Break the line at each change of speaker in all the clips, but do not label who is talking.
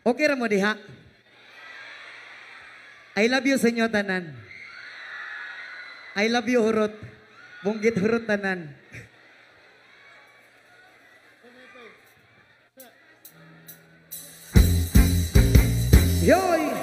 Okay ra mo diha? I love you sa inyo tanan. I love you hurot. Bunggit hurot tanan. Yoy!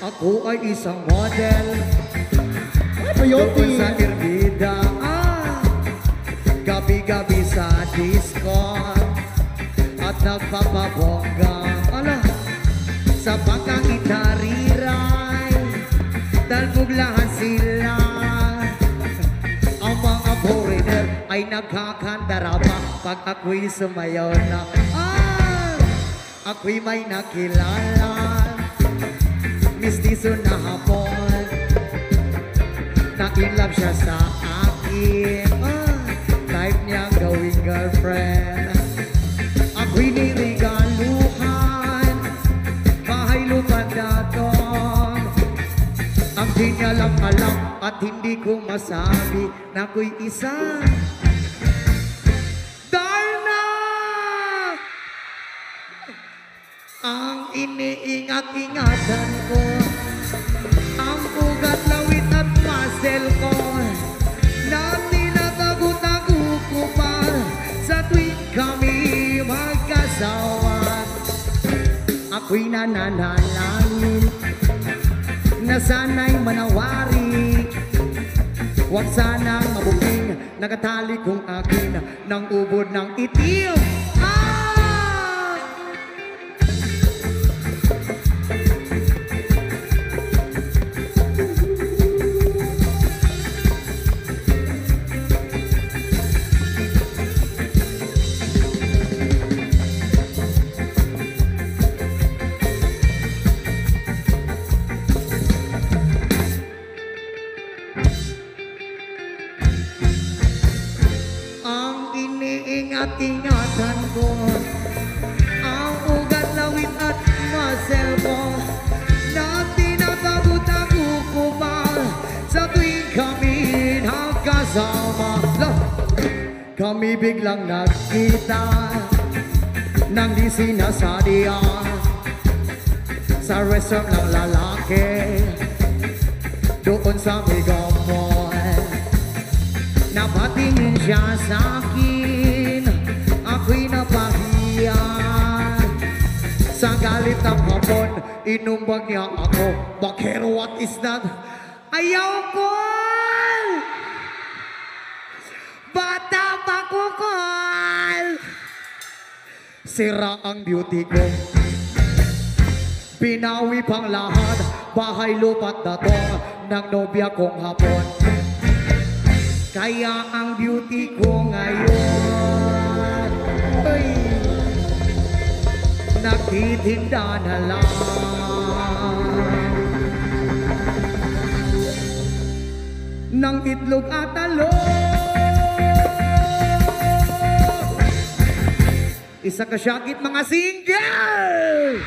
Ako ay isang model doon sa Irbida, gabi-gabi sa disco at nagpapabongga sa pagkakitariray dalmuglahan sila. Ang mga foreigner ay nagkakandara pag ako'y sumayaw na ako'y may nakilala mistiso na hapon, na-inlove siya sa akin, type niya gawing girlfriend. Ako'y nirigaluhan, bahay lupa datong. Ang di niya lang alam at hindi ko masabi na ako'y isa. Darna! Ang iniingat-ingatan ko, ang ugat, lawit at muscle ko, na tinatago-tago ko pa sa tuwing kami magkasawa. Ako'y nananalangin na sana'y manawari, huwag sanang mabuking nakatali kong akin ng ubod ng itim. Ingatan ko, ang ugat, lawit at muscle ko, na tinatago-tago ko pa sa tuwing kami nagkasama. Kami biglang nagkita nang di sinasadya sa restaurant ng lalaki doon sa Mega Mall. Napatingin siya sa akin, ako'y napahiya. Sa galit ng hapon, inumbag niya ako, Bakero, what is that? Ayaw ko! Bata pa ko, Col! Sira ang beauty ko, pinawi pang lahat, bahay lupa't datong ng nobya kong hapon. Kaya ang beauty ko ngayon ay nagtitinda na lang ng itlog at talong. Isa ka syakit mga single!